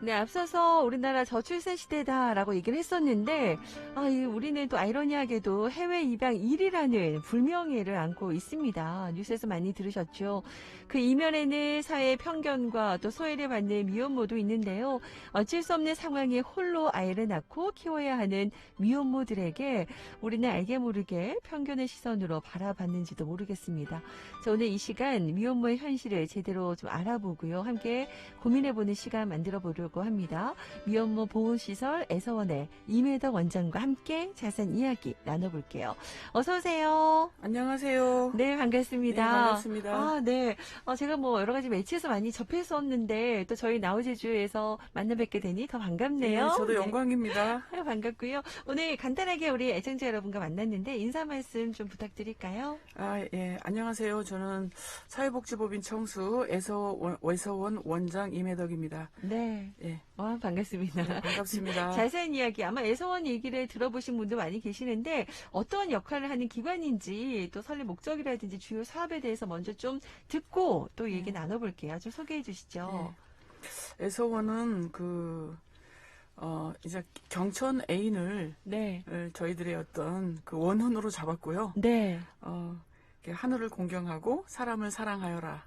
네, 앞서서 우리나라 저출산 시대다라고 얘기를 했었는데, 우리는 또 아이러니하게도 해외 입양 1위라는 불명예를 안고 있습니다. 뉴스에서 많이 들으셨죠? 그 이면에는 사회의 편견과 또 소외를 받는 미혼모도 있는데요. 어쩔 수 없는 상황에 홀로 아이를 낳고 키워야 하는 미혼모들에게 우리는 알게 모르게 편견의 시선으로 바라봤는지도 모르겠습니다. 자, 오늘 이 시간 미혼모의 현실을 제대로 좀 알아보고요. 함께 고민해보는 시간 만들어 보려고 합니다. 미혼모 보호시설 애서원의 임혜덕 원장과 함께 자세한 이야기 나눠볼게요. 어서 오세요. 안녕하세요. 네, 반갑습니다. 네, 반갑습니다. 네. 제가 뭐 여러 가지 매체에서 많이 접했었는데 또 저희 나우제주에서 만나 뵙게 되니 더 반갑네요. 네, 저도 네. 영광입니다. 반갑고요. 오늘 간단하게 우리 애청자 여러분과 만났는데 인사 말씀 좀 부탁드릴까요? 예, 안녕하세요. 저는 사회복지법인 청수 애서원 원장 임혜덕입니다. 네. 예. 반갑습니다. 네, 반갑습니다. 자세한 이야기 아마 애서원 얘기를 들어보신 분도 많이 계시는데 어떤 역할을 하는 기관인지 또 설립 목적이라든지 주요 사업에 대해서 먼저 좀 듣고 또 얘기 나눠볼게요. 좀 소개해 주시죠. 네. 애서원은 이제 경천 애인을 네. 저희들의 어떤 그 원혼으로 잡았고요. 네. 이렇게 하늘을 공경하고 사람을 사랑하여라.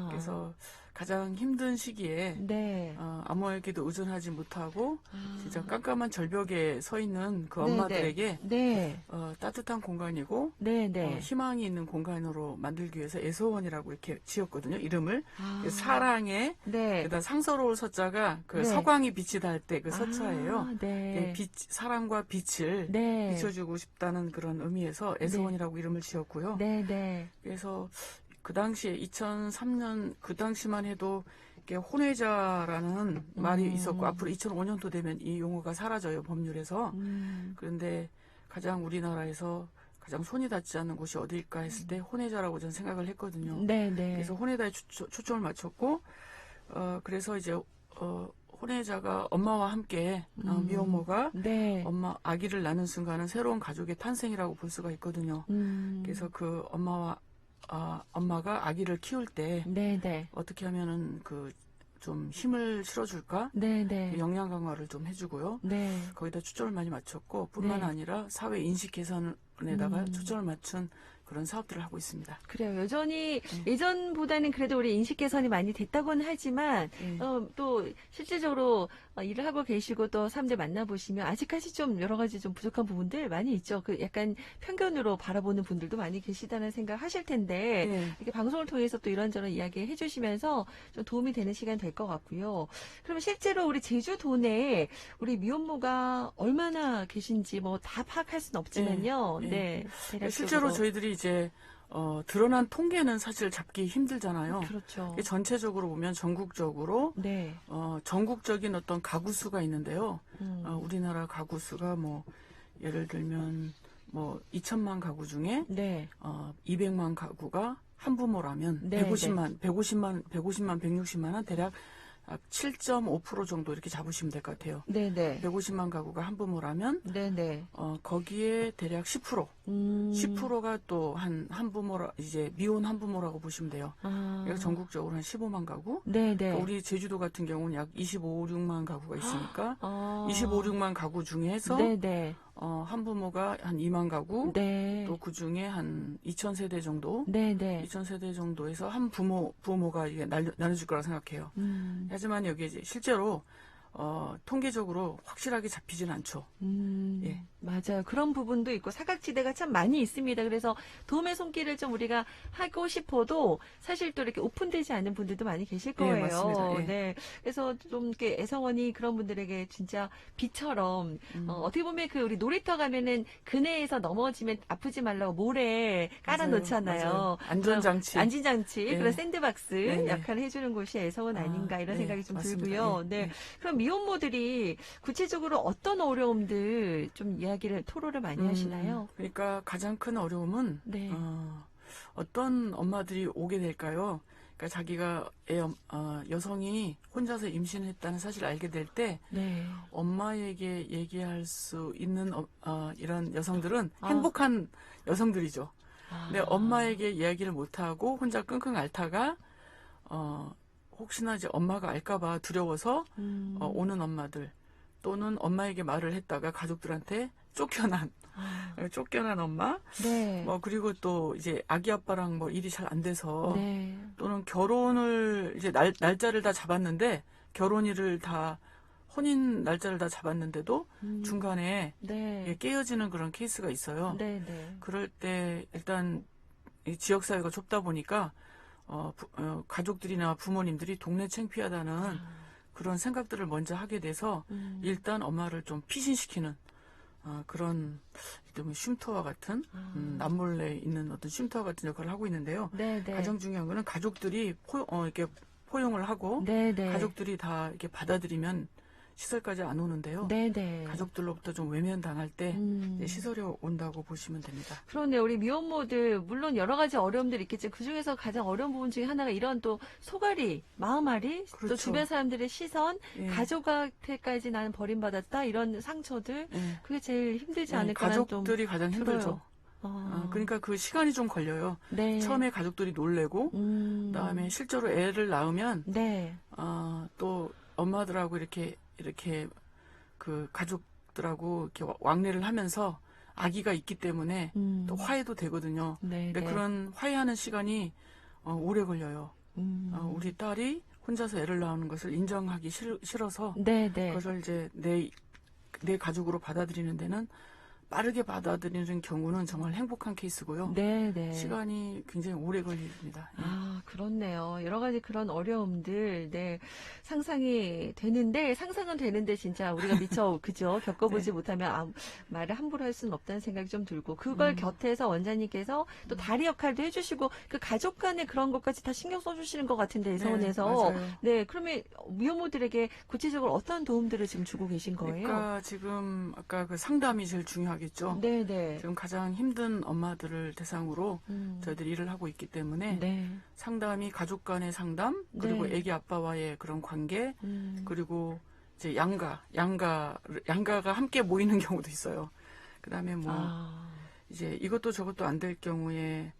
그래서 가장 힘든 시기에 네. 아무에게도 의존하지 못하고 진짜 깜깜한 절벽에 서 있는 그 네, 엄마들에게 네. 따뜻한 공간이고 네, 네. 희망이 있는 공간으로 만들기 위해서 애서원이라고 이렇게 지었거든요. 이름을. 사랑에 네. 그다음 상서로울 서자가 그 네. 서광이 빛이 달 때 그 서자예요. 네. 사랑과 빛을 네. 비춰주고 싶다는 그런 의미에서 애서원이라고 이름을 지었고요. 네, 네. 그래서 그 당시에 2003년 그 당시만 해도 이렇게 혼외자라는 말이 있었고 앞으로 2005년도 되면 이 용어가 사라져요, 법률에서. 그런데 가장 우리나라에서 가장 손이 닿지 않는 곳이 어디일까 했을 때 혼외자라고 저는 생각을 했거든요. 네, 네. 그래서 혼외자에 초점을 맞췄고 그래서 이제 혼외자가 엄마와 함께 미혼모가 네. 아기를 낳는 순간은 새로운 가족의 탄생이라고 볼 수가 있거든요. 그래서 그 엄마가 아기를 키울 때 네, 네. 어떻게 하면은 좀 힘을 실어줄까? 네, 네. 영양 강화를 좀 해주고요. 네. 거기다 초점을 많이 맞췄고 뿐만 네. 아니라 사회 인식 개선에다가 초점을 맞춘 그런 사업들을 하고 있습니다. 그래요. 여전히 예전보다는 그래도 우리 인식 개선이 많이 됐다고는 하지만 또 실질적으로 일을 하고 계시고 또 사람들 만나보시면 아직까지 좀 여러 가지 좀 부족한 부분들 많이 있죠. 그 약간 편견으로 바라보는 분들도 많이 계시다는 생각 하실 텐데 네. 이렇게 방송을 통해서 또 이런저런 이야기 해주시면서 좀 도움이 되는 시간 될 것 같고요. 그러면 실제로 우리 제주도 내에 우리 미혼모가 얼마나 계신지 뭐 다 파악할 수는 없지만요. 네. 대략적으로. 실제로 저희들이 이제 드러난 통계는 사실 잡기 힘들잖아요. 그렇죠. 전체적으로 보면 전국적으로 네. 전국적인 어떤 가구 수가 있는데요. 우리나라 가구 수가 뭐 예를 들면 뭐 2천만 가구 중에 네. 200만 가구가 한부모라면 네, 160만은 대략 7.5% 정도 이렇게 잡으시면 될 것 같아요. 네네. 150만 가구가 한부모라면 네네. 거기에 대략 10%가 또 한부모라 이제 미혼 한부모라고 보시면 돼요. 그래서 전국적으로 한 15만 가구. 네네. 그러니까 우리 제주도 같은 경우는 약 25, 6만 가구가 있으니까 25, 6만 가구 중에서 네네. 한부모가 한 2만 가구. 네. 또 그 중에 한 2,000세대 정도. 네네. 2,000세대 정도에서 한 부모가 이게 나눠줄 거라 생각해요. 하지만 여기 이제 실제로 통계적으로 확실하게 잡히진 않죠. 예. 맞아요. 그런 부분도 있고 사각지대가 참 많이 있습니다. 그래서 도움의 손길을 좀 우리가 하고 싶어도 사실 또 이렇게 오픈되지 않는 분들도 많이 계실 거예요. 네, 맞습니다. 예. 네. 그래서 좀 이렇게 애성원이 그런 분들에게 진짜 비처럼 어떻게 보면 그 우리 놀이터 가면은 그네에서 넘어지면 아프지 말라고 모래 깔아 놓잖아요. 맞아요. 안전장치. 안전장치. 네. 그런 샌드박스 네. 역할을 해주는 곳이 애성원 아닌가 이런 네, 생각이 좀 맞습니다. 들고요. 예. 네. 네. 그럼 미혼모들이 구체적으로 어떤 어려움들 좀 토로를 많이 하시나요? 그러니까 가장 큰 어려움은 네. 어떤 엄마들이 오게 될까요? 그러니까 자기가 여성이 혼자서 임신했다는 사실을 알게 될 때 네. 엄마에게 얘기할 수 있는 이런 여성들은 행복한 여성들이죠. 근데 엄마에게 이야기를 못하고 혼자 끙끙 앓다가 혹시나 이제 엄마가 알까봐 두려워서 오는 엄마들 또는 엄마에게 말을 했다가 가족들한테 쫓겨난 엄마, 네. 뭐 그리고 또 이제 아기 아빠랑 뭐 일이 잘 안 돼서 네. 또는 결혼을 이제 날짜를 다 잡았는데 혼인 날짜를 다 잡았는데도 중간에 네. 깨어지는 그런 케이스가 있어요. 네. 네. 그럴 때 일단 이 지역 사회가 좁다 보니까 가족들이나 부모님들이 동네 창피하다는 그런 생각들을 먼저 하게 돼서 일단 엄마를 좀 피신시키는 그런 쉼터와 같은 남몰래 있는 어떤 쉼터와 같은 역할을 하고 있는데요. 네. 네. 가장 중요한 거는 가족들이 이렇게 포용을 하고 네. 네. 가족들이 다 이렇게 받아들이면 시설까지 안 오는데요. 네네. 가족들로부터 좀 외면당할 때 이제 시설에 온다고 보시면 됩니다. 그런데 우리 미혼모들 물론 여러 가지 어려움들이 있겠지만 그중에서 가장 어려운 부분 중에 하나가 이런 또 소갈이, 마음앓이, 또 그렇죠. 주변 사람들의 시선, 예. 가족한테까지 나는 버림받았다 이런 상처들 예. 그게 제일 힘들지 예, 않을까라는 가족들이 가장 힘들죠. 들어요. 그러니까 그 시간이 좀 걸려요. 네. 처음에 가족들이 놀래고 그다음에 실제로 애를 낳으면 네. 또 엄마들하고 이렇게 그 가족들하고 이렇게 왕래를 하면서 아기가 있기 때문에 또 화해도 되거든요. 네. 근데 네. 그런 화해하는 시간이 오래 걸려요. 우리 딸이 혼자서 애를 낳는 것을 인정하기 싫어서 네. 네. 그것을 이제 내 가족으로 받아들이는 데는 빠르게 받아들이는 경우는 정말 행복한 케이스고요. 네. 네. 시간이 굉장히 오래 걸립니다. 예. 그렇네요. 여러 가지 그런 어려움들, 네, 상상은 되는데 진짜 우리가 미처, 그죠? 겪어보지 네. 못하면 말을 함부로 할 수는 없다는 생각이 좀 들고, 그걸 곁에서 원장님께서 또 다리 역할도 해주시고, 그 가족 간의 그런 것까지 다 신경 써주시는 것 같은데, 서원에서. 맞아요. 네, 그러면 미혼모들에게 구체적으로 어떤 도움들을 지금 주고 계신 거예요? 그러니까 지금 아까 그 상담이 제일 중요하겠죠. 네네. 지금 가장 힘든 엄마들을 대상으로 저희들이 일을 하고 있기 때문에 네. 상담이 가족 간의 상담, 그리고 네. 애기 아빠와의 그런 관계, 그리고 이제 양가가 함께 모이는 경우도 있어요. 그다음에 이제 이것도 저것도 안 될 경우에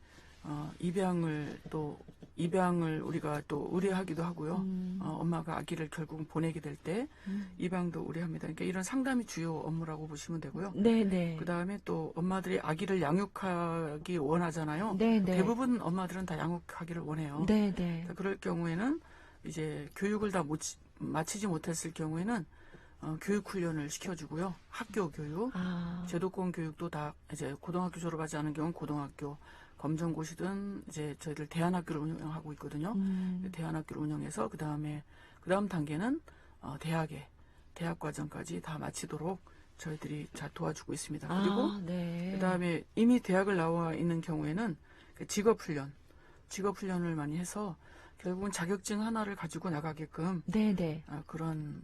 입양을 우리가 또 의뢰하기도 하고요. 엄마가 아기를 결국은 보내게 될 때 입양도 의뢰합니다. 그러니까 이런 상담이 주요 업무라고 보시면 되고요. 네네. 그 다음에 또 엄마들이 아기를 양육하기 원하잖아요. 네네. 대부분 엄마들은 다 양육하기를 원해요. 네네. 그럴 경우에는 이제 교육을 다 마치지 못했을 경우에는 교육 훈련을 시켜주고요. 학교 교육, 제도권 교육도 다 이제 고등학교 졸업하지 않은 경우는 고등학교, 검정고시든 이제 저희들 대안학교를 운영하고 있거든요. 대안학교를 운영해서 그 다음 단계는 대학 과정까지 다 마치도록 저희들이 잘 도와주고 있습니다. 그리고 네. 그 다음에 이미 대학을 나와 있는 경우에는 직업훈련을 많이 해서 결국은 자격증 하나를 가지고 나가게끔 네네. 그런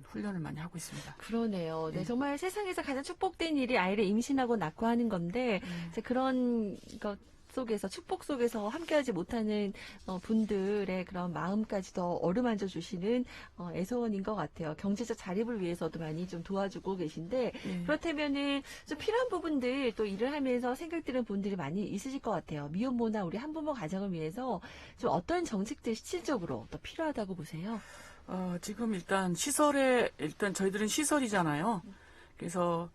훈련을 많이 하고 있습니다. 그러네요. 네, 네. 정말 세상에서 가장 축복된 일이 아이를 임신하고 낳고 하는 건데, 이제 그런 것 속에서, 축복 속에서 함께하지 못하는 분들의 그런 마음까지도 어루만져 주시는 애서원인 것 같아요. 경제적 자립을 위해서도 많이 좀 도와주고 계신데, 그렇다면은 좀 필요한 부분들 또 일을 하면서 생각드는 분들이 많이 있으실 것 같아요. 미혼모나 우리 한부모 가정을 위해서 좀 어떤 정책들 실질적으로 더 필요하다고 보세요? 지금 일단 저희들은 시설이잖아요. 그래서,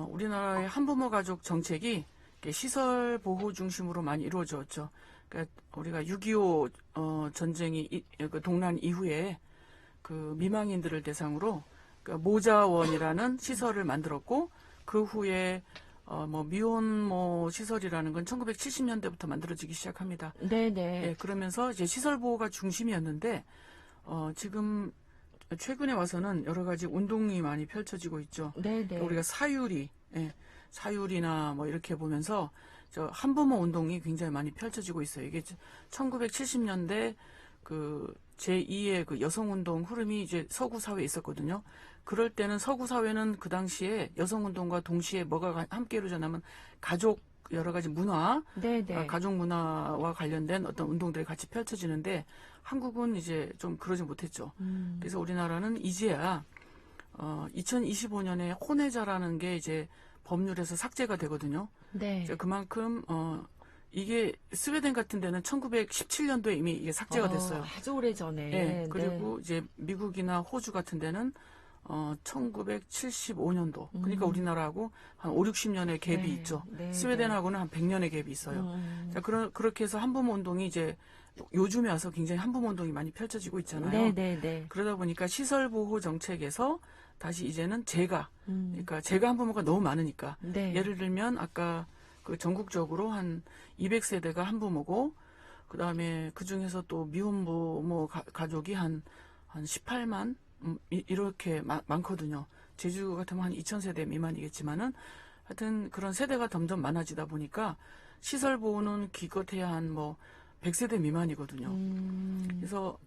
우리나라의 한부모 가족 정책이 이렇게 시설 보호 중심으로 많이 이루어졌죠. 그러니까 우리가 6.25 전쟁이 그 동란 이후에 그 미망인들을 대상으로 그러니까 모자원이라는 시설을 만들었고 그 후에 미혼모 시설이라는 건 1970년대부터 만들어지기 시작합니다. 네네. 예, 그러면서 이제 시설 보호가 중심이었는데 지금 최근에 와서는 여러 가지 운동이 많이 펼쳐지고 있죠. 네네. 우리가 사유리나 뭐 이렇게 보면서 저 한부모 운동이 굉장히 많이 펼쳐지고 있어요. 이게 1970년대 그 제2의 그 여성 운동 흐름이 이제 서구 사회에 있었거든요. 그럴 때는 서구 사회는 그 당시에 여성 운동과 동시에 뭐가 함께 이루어졌냐면 가족 여러 가지 문화, 네네. 가족 문화와 관련된 어떤 운동들이 같이 펼쳐지는데 한국은 이제 좀 그러지 못했죠. 그래서 우리나라는 이제야 2025년에 혼외자라는 게 이제 법률에서 삭제가 되거든요. 네. 그만큼 이게 스웨덴 같은 데는 1917년도에 이미 이게 삭제가 됐어요. 아주 오래 전에. 네. 그리고 이제 미국이나 호주 같은 데는 1975년도. 그러니까 우리나라하고 한 5, 60년의 갭이 네, 있죠. 네, 스웨덴하고는 한 100년의 갭이 있어요. 자, 그렇게 해서 한부모 운동이 이제 요즘에 와서 굉장히 한부모 운동이 많이 펼쳐지고 있잖아요. 네, 네, 네. 그러다 보니까 시설 보호 정책에서 다시 이제는 음. 그러니까 제가 한부모가 너무 많으니까 네. 예를 들면 아까 그 전국적으로 한 200세대가 한부모고 그다음에 그중에서 또 미혼부모 가족이 한 18만 이렇게 많거든요. 제주 같으면 한 2,000세대 미만이겠지만은 하여튼 그런 세대가 점점 많아지다 보니까 시설 보호는 기껏해야 한 뭐 100세대 미만이거든요. 그래서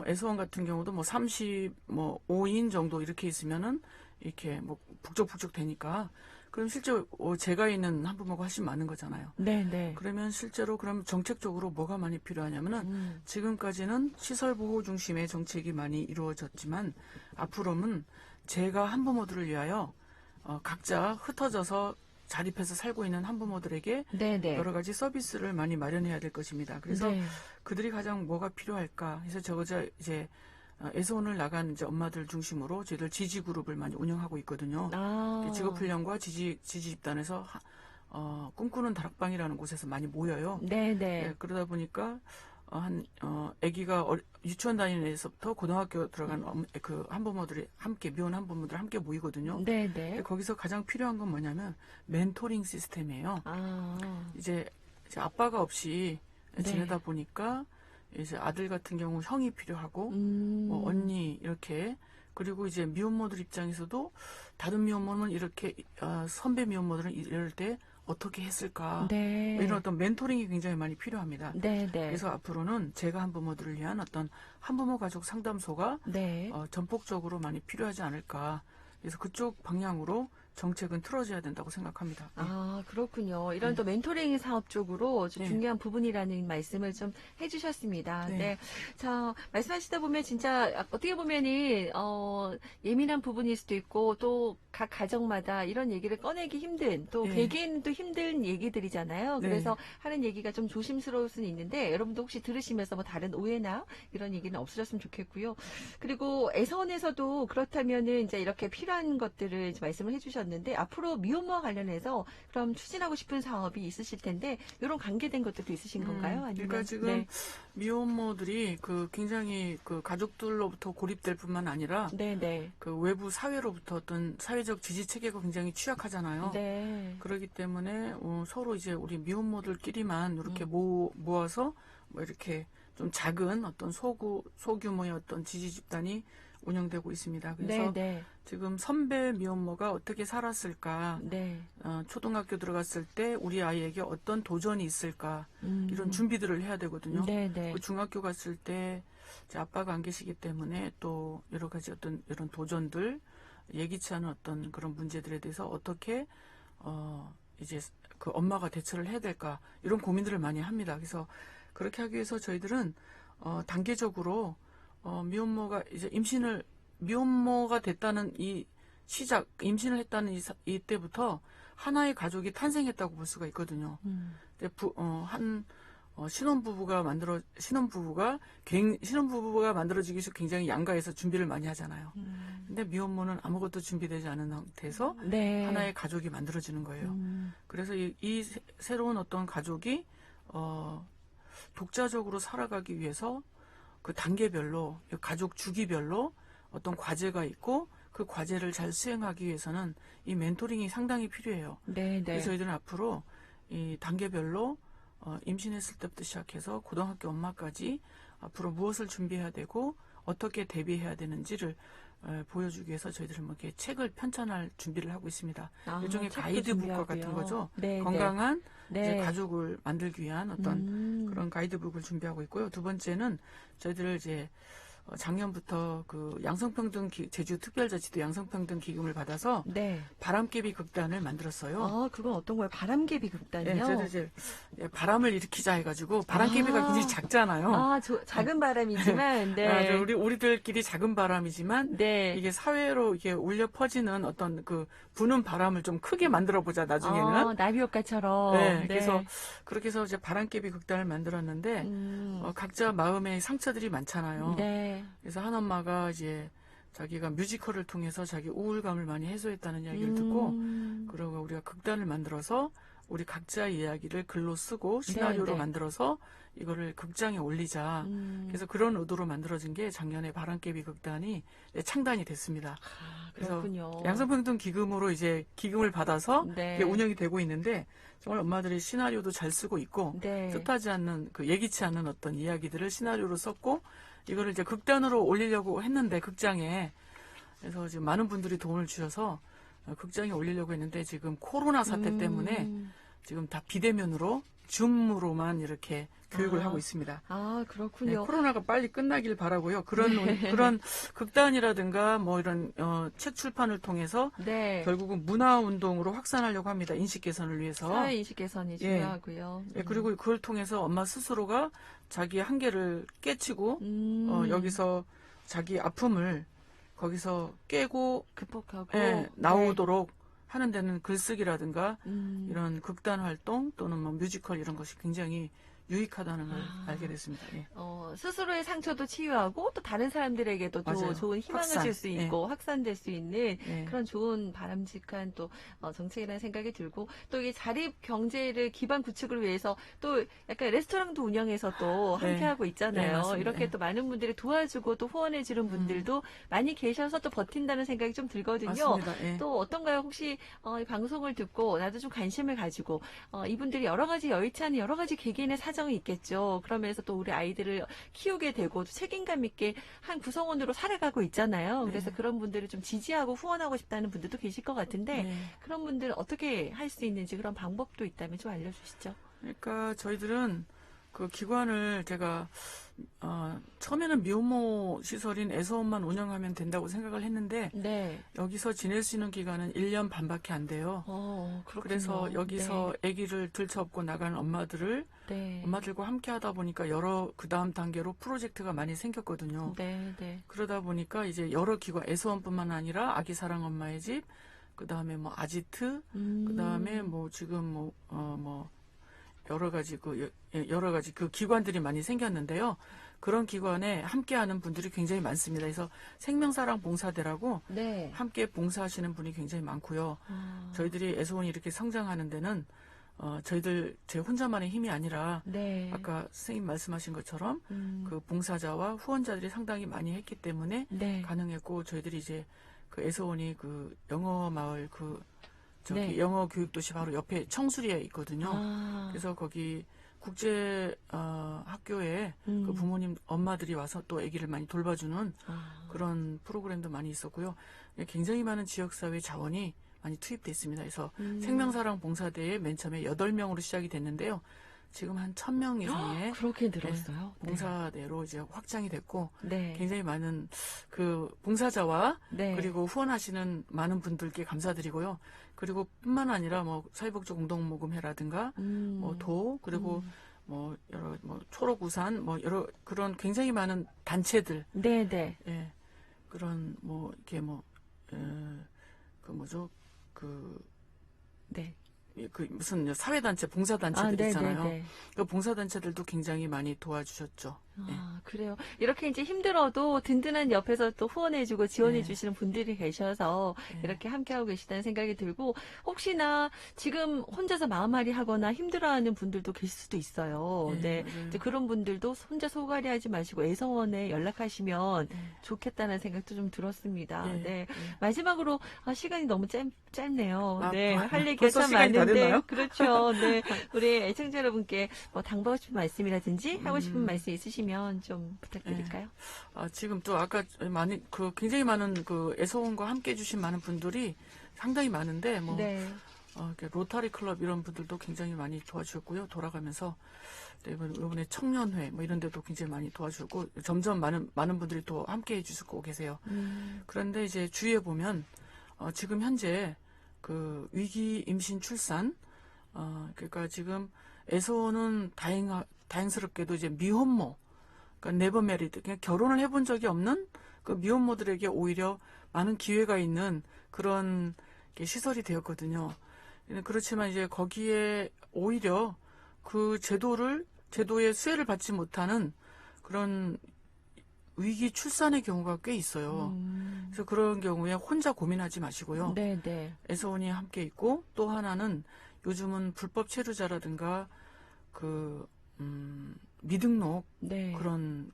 애소원 같은 경우도 뭐 5인 정도 이렇게 있으면은 이렇게 뭐 북적북적 되니까 그럼 실제 제가 있는 한부모가 훨씬 많은 거잖아요. 네, 네. 그러면 실제로 그럼 정책적으로 뭐가 많이 필요하냐면은 지금까지는 시설 보호 중심의 정책이 많이 이루어졌지만 앞으로는 제가 한부모들을 위하여 각자 흩어져서 자립해서 살고 있는 한부모들에게 네, 네. 여러 가지 서비스를 많이 마련해야 될 것입니다. 그래서 네. 그들이 가장 뭐가 필요할까 해서 이제 애소원을 나간 이제 엄마들 중심으로 저희들 지지 그룹을 많이 운영하고 있거든요. 직업훈련과 지지 집단에서 꿈꾸는 다락방이라는 곳에서 많이 모여요. 네, 네. 네, 그러다 보니까 아기가 유치원 다니는 애서부터 고등학교 들어간 그 한부모들이 함께 미혼 한부모들 함께 모이거든요. 네, 근데 네. 거기서 가장 필요한 건 뭐냐면 멘토링 시스템이에요. 이제 아빠가 없이 네. 지내다 보니까 이제 아들 같은 경우 형이 필요하고 뭐 언니 이렇게 그리고 이제 미혼모들 입장에서도 다른 미혼모는 이렇게 선배 미혼모들은 이럴 때 어떻게 했을까 네. 뭐 이런 어떤 멘토링이 굉장히 많이 필요합니다. 네, 네. 그래서 앞으로는 제가 한부모들을 위한 어떤 한부모 가족 상담소가 네. 전폭적으로 많이 필요하지 않을까. 그래서 그쪽 방향으로 정책은 틀어져야 된다고 생각합니다. 네. 그렇군요. 이런 또 멘토링 사업 쪽으로 좀 네. 중요한 부분이라는 말씀을 좀 해주셨습니다. 네. 네. 자, 말씀하시다 보면 진짜 어떻게 보면은, 예민한 부분일 수도 있고 또 각 가정마다 이런 얘기를 꺼내기 힘든 또 네. 개개인도 힘든 얘기들이잖아요. 네. 그래서 하는 얘기가 좀 조심스러울 수는 있는데 여러분도 혹시 들으시면서 뭐 다른 오해나 이런 얘기는 없으셨으면 좋겠고요. 그리고 애서원에서도 그렇다면은 이제 이렇게 필요한 것들을 이제 말씀을 해주셨는데 앞으로 미혼모와 관련해서 그럼 추진하고 싶은 사업이 있으실 텐데 이런 관계된 것들도 있으신 건가요? 아니면 그러니까 지금 네. 미혼모들이 그 굉장히 그 가족들로부터 고립될 뿐만 아니라 네, 네. 그 외부 사회로부터 어떤 사회적 지지 체계가 굉장히 취약하잖아요. 네. 그렇기 때문에 서로 이제 우리 미혼모들끼리만 이렇게 모아서 뭐 이렇게 좀 작은 어떤 소규모의 어떤 지지 집단이 운영되고 있습니다. 그래서 네, 네. 지금 선배 미혼모가 어떻게 살았을까, 네. 초등학교 들어갔을 때 우리 아이에게 어떤 도전이 있을까 이런 준비들을 해야 되거든요. 네, 네. 그 중학교 갔을 때 이제 아빠가 안 계시기 때문에 또 여러 가지 어떤 이런 도전들 예기치 않은 어떤 그런 문제들에 대해서 어떻게 이제 그 엄마가 대처를 해야 될까 이런 고민들을 많이 합니다. 그래서 그렇게 하기 위해서 저희들은 단계적으로 미혼모가 이제 미혼모가 됐다는 이 시작 임신을 했다는 이때부터 하나의 가족이 탄생했다고 볼 수가 있거든요. 근데 신혼부부가 만들어지기 위해서 굉장히 양가해서 준비를 많이 하잖아요. 근데 미혼모는 아무것도 준비되지 않은 상태에서 네. 하나의 가족이 만들어지는 거예요. 그래서 이 새로운 어떤 가족이 독자적으로 살아가기 위해서 그 단계별로 가족 주기별로 어떤 과제가 있고 그 과제를 잘 수행하기 위해서는 이 멘토링이 상당히 필요해요. 네, 네. 그래서 저희들은 앞으로 이 단계별로 임신했을 때부터 시작해서 고등학교 엄마까지 앞으로 무엇을 준비해야 되고 어떻게 대비해야 되는지를 보여주기 위해서 저희들은 뭐 이렇게 책을 편찬할 준비를 하고 있습니다. 일종의 책도 가이드북과 준비하고요. 같은 거죠. 네, 건강한 네. 이제 가족을 만들기 위한 어떤 그런 가이드북을 준비하고 있고요. 두 번째는 저희들 이제 작년부터 그 양성평등 제주특별자치도 양성평등 기금을 받아서 네. 바람개비 극단을 만들었어요. 아, 그건 어떤 거예요? 바람개비 네, 극단이요? 그래서 이제 바람을 일으키자 해가지고 바람개비가 아. 굉장히 작잖아요. 아, 작은 바람이지만, 네. 우리들끼리 작은 바람이지만 네. 이게 사회로 이게 울려 퍼지는 어떤 그 부는 바람을 좀 크게 만들어 보자 나중에는. 나비 효과처럼. 네, 네. 그래서 그렇게 해서 이제 바람개비 극단을 만들었는데 각자 마음에 상처들이 많잖아요. 네. 그래서 한 엄마가 이제 자기가 뮤지컬을 통해서 자기 우울감을 많이 해소했다는 이야기를 듣고 그러고 우리가 극단을 만들어서 우리 각자의 이야기를 글로 쓰고 시나리오로 네. 만들어서 이거를 극장에 올리자. 그래서 그런 의도로 만들어진 게 작년에 바람개비 극단이 창단이 됐습니다. 그래서 그렇군요. 양성평등 기금으로 이제 기금을 받아서 네. 이게 운영이 되고 있는데 정말 엄마들이 시나리오도 잘 쓰고 있고 네. 뜻하지 않는 그 예기치 않은 어떤 이야기들을 시나리오로 썼고 이거를 이제 극단으로 올리려고 했는데 극장에 그래서 지금 많은 분들이 돈을 주셔서 극장에 올리려고 했는데 지금 코로나 사태 때문에 지금 다 비대면으로 줌으로만 이렇게 교육을 하고 있습니다. 아, 네, 그렇군요. 코로나가 빨리 끝나길 바라고요. 그런 극단이라든가 뭐 이런 책 출판을 통해서 네. 결국은 문화 운동으로 확산하려고 합니다. 인식 개선을 위해서. 사회 인식 개선이 중요하고요. 예, 그리고 그걸 통해서 엄마 스스로가 자기의 한계를 깨치고 여기서 자기 아픔을 거기서 깨고 극복하고 나오도록 하는 데는 글쓰기라든가 네. 이런 극단 활동 또는 뭐 뮤지컬 이런 것이 굉장히 유익하다는 걸 알게 됐습니다. 예. 스스로의 상처도 치유하고 또 다른 사람들에게도 또 맞아요. 좋은 희망을 확산. 줄 수 있고 확산될 수 있는 예. 그런 좋은 바람직한 또 정책이라는 생각이 들고 또 이게 자립 경제를 기반 구축을 위해서 또 약간 레스토랑도 운영해서 또 네. 함께하고 있잖아요. 네, 맞습니다. 이렇게 예. 또 많은 분들이 도와주고 또 후원해주는 분들도 많이 계셔서 또 버틴다는 생각이 좀 들거든요. 맞습니다. 예. 또 어떤가요? 혹시 이 방송을 듣고 나도 좀 관심을 가지고 이분들이 여러 가지 여의치 않은 여러 가지 개개인의 사정이 있겠죠. 그러면서 또 우리 아이들을 키우게 되고 또 책임감 있게 한 구성원으로 살아가고 있잖아요. 그래서 그런 분들을 좀 지지하고 후원하고 싶다는 분들도 계실 것 같은데 네. 그런 분들 어떻게 할 수 있는지 그런 방법도 있다면 좀 알려주시죠. 그러니까 저희들은 그 기관을 제가 처음에는 미혼모 시설인 애서원만 운영하면 된다고 생각을 했는데 네. 여기서 지낼 수 있는 기간은 1년 반밖에 안 돼요. 그렇군요. 그래서 여기서 아기를 들쳐업고 나가는 엄마들을 네. 엄마들과 함께 하다 보니까 그 다음 단계로 프로젝트가 많이 생겼거든요. 네. 네. 그러다 보니까 이제 여러 기관, 애서원뿐만 아니라 아기 사랑 엄마의 집, 그 다음에 뭐 아지트, 그 다음에 뭐 지금 여러 가지 그 기관들이 많이 생겼는데요. 그런 기관에 함께하는 분들이 굉장히 많습니다. 그래서 생명사랑 봉사대라고 네. 함께 봉사하시는 분이 굉장히 많고요. 저희들이 애서원이 이렇게 성장하는 데는 제 혼자만의 힘이 아니라 네. 아까 선생님 말씀하신 것처럼 그 봉사자와 후원자들이 상당히 많이 했기 때문에 네. 가능했고 저희들이 이제 그 애서원이 그 영어 마을 네. 영어 교육도시 바로 옆에 청수리에 있거든요. 아. 그래서 거기 국제 학교에 그 부모님 엄마들이 와서 또 아기를 많이 돌봐주는 그런 프로그램도 많이 있었고요. 굉장히 많은 지역사회 자원이 많이 투입돼 있습니다. 그래서 생명사랑 봉사대에 맨 처음에 8명으로 시작이 됐는데요. 지금 한 1,000명 이상의 그렇게 늘었어요. 봉사대로 이제 확장이 됐고 네. 굉장히 많은 그 봉사자와 네. 그리고 후원하시는 많은 분들께 감사드리고요. 그리고 뿐만 아니라 뭐 사회복지 공동모금회라든가 그리고 뭐 여러 초록우산 여러 그런 굉장히 많은 단체들 네. 예. 그런 이렇게 네. 그 무슨 사회단체, 봉사단체들 네, 있잖아요. 네, 네. 그 봉사단체들도 굉장히 많이 도와주셨죠. 그래요. 이렇게 이제 힘들어도 든든한 옆에서 또 후원해주고 지원해주시는 네. 분들이 계셔서 이렇게 함께하고 계시다는 생각이 들고 혹시나 지금 혼자서 마음앓이 하거나 힘들어하는 분들도 계실 수도 있어요. 네. 맞아요. 이제 그런 분들도 혼자 소갈이 하지 마시고 애서원에 연락하시면 좋겠다는 생각도 좀 들었습니다. 네. 마지막으로 시간이 너무 짧네요. 네. 할 얘기가 벌써 참 시간이 다 많은데. 됐나요? 그렇죠. 네. 우리 애청자 여러분께 당부하고 싶은 말씀이라든지 하고 싶은 말씀 있으시면 좀 부탁드릴까요? 지금 또 아까 굉장히 많은 그 애서원과 함께 해주신 많은 분들이 상당히 많은데 네. 이렇게 로타리 클럽 이런 분들도 굉장히 많이 도와주셨고요. 돌아가면서 이번에 청년회 뭐 이런 데도 굉장히 많이 도와주고 점점 많은 분들이 또 함께 해주시고 계세요. 그런데 이제 주위에 보면 지금 현재 그 위기 임신 출산 그러니까 지금 에서는 다행스럽게도 이제 미혼모 그러니까 네버 메리드 그냥 결혼을 해본 적이 없는 그 미혼모들에게 오히려 많은 기회가 있는 그런 시설이 되었거든요. 그렇지만 이제 거기에 오히려 그 제도의 수혜를 받지 못하는 그런 위기 출산의 경우가 꽤 있어요. 그래서 그런 경우에 혼자 고민하지 마시고요. 네네. 애서원이 함께 있고 또 하나는 요즘은 불법 체류자라든가 그 미등록 네. 그런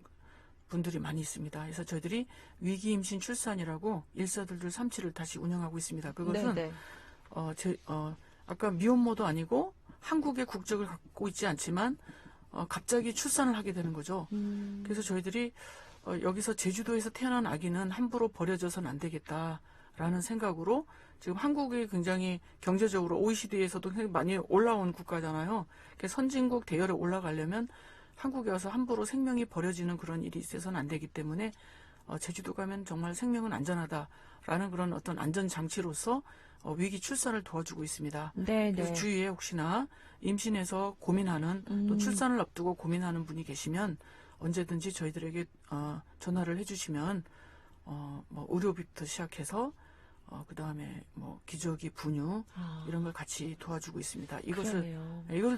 분들이 많이 있습니다. 그래서 저희들이 위기 임신 출산이라고 142237을 다시 운영하고 있습니다. 그것은 네네. 아까 미혼모도 아니고 한국의 국적을 갖고 있지 않지만 갑자기 출산을 하게 되는 거죠. 그래서 저희들이 여기서 제주도에서 태어난 아기는 함부로 버려져서는 안 되겠다라는 생각으로 지금 한국이 굉장히 경제적으로 OECD에서도 굉장히 많이 올라온 국가잖아요. 선진국 대열에 올라가려면 한국에 와서 함부로 생명이 버려지는 그런 일이 있어서는 안 되기 때문에 제주도 가면 정말 생명은 안전하다라는 그런 어떤 안전장치로서 위기 출산을 도와주고 있습니다. 네네. 그래서 주위에 혹시나 임신해서 고민하는 또 출산을 앞두고 고민하는 분이 계시면 언제든지 저희들에게 전화를 해주시면 뭐 의료비부터 시작해서 그 다음에 뭐 기저귀, 분유 이런 걸 같이 도와주고 있습니다. 이것을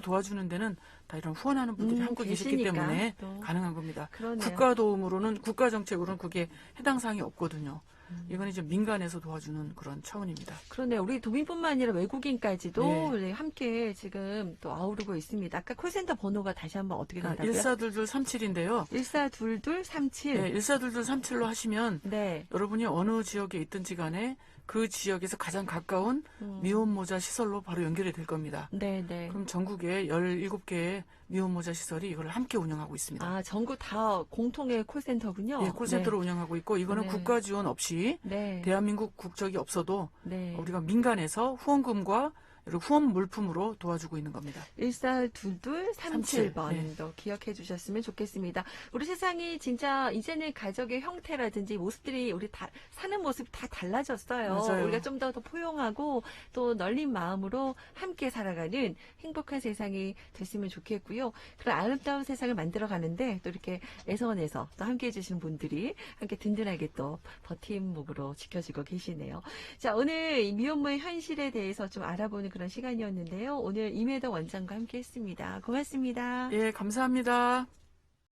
도와주는 데는 다 이런 후원하는 분들이 한국에 계시기 때문에 또. 가능한 겁니다. 그러네요. 국가 도움으로는 국가 정책으로는 그게 해당 사항이 없거든요. 이건 이제 민간에서 도와주는 그런 차원입니다. 그러네요. 우리 도민뿐만 아니라 외국인까지도 네. 함께 지금 또 아우르고 있습니다. 아까 콜센터 번호가 다시 한번 어떻게 나가고요? 142237인데요. 142237. 네, 142237로 하시면 네. 여러분이 어느 지역에 있든지 간에 그 지역에서 가장 가까운 미혼모자 시설로 바로 연결이 될 겁니다. 네네. 그럼 전국에 17개의 미혼모자 시설이 이걸 함께 운영하고 있습니다. 아, 전국 다 공통의 콜센터군요. 예, 콜센터로 운영하고 있고 이거는 네. 국가 지원 없이 네. 대한민국 국적이 없어도 네. 우리가 민간에서 후원금과 그리고 후원 물품으로 도와주고 있는 겁니다. 142237번도 기억해 주셨으면 좋겠습니다. 우리 세상이 진짜 이제는 가족의 형태라든지 모습들이 우리 다 사는 모습이 다 달라졌어요. 맞아요. 우리가 좀 더 포용하고 또 널린 마음으로 함께 살아가는 행복한 세상이 됐으면 좋겠고요. 그런 아름다운 세상을 만들어 가는데 또 이렇게 애서원에서 또 함께 해주시는 분들이 함께 든든하게 또 버팀목으로 지켜주고 계시네요. 자, 오늘 이 미혼모의 현실에 대해서 좀 알아보는 그런 시간이었는데요. 오늘 임혜덕 원장과 함께 했습니다. 고맙습니다. 예, 감사합니다.